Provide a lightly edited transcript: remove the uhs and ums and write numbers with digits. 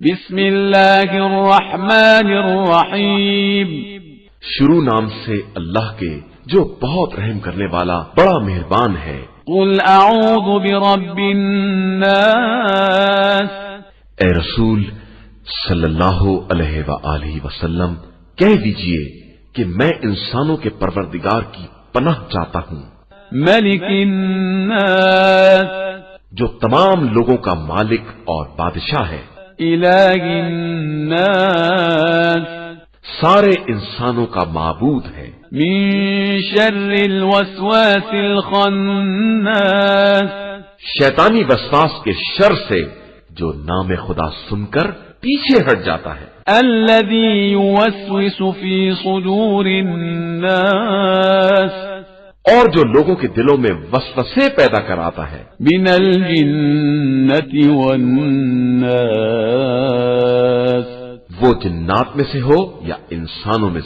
بسم اللہ الرحمن الرحیم شروع نام سے اللہ کے جو بہت رحم کرنے والا بڑا مہربان ہے۔ قل اعوذ برب الناس، اے رسول صلی اللہ علیہ وآلہ وسلم کہہ دیجئے کہ میں انسانوں کے پروردگار کی پناہ چاہتا ہوں، ملک الناس، جو تمام لوگوں کا مالک اور بادشاہ ہے، الہ الناس، سارے انسانوں کا معبود ہے، من شر الوسواس الخناس، شیطانی وسواس کے شر سے جو نام خدا سن کر پیچھے ہٹ جاتا ہے، الذي يوسوس في صدور الناس، اور جو لوگوں کے دلوں میں وسوسے پیدا کراتا ہے، من الجنة والناس، وہ جنات میں سے ہو یا انسانوں میں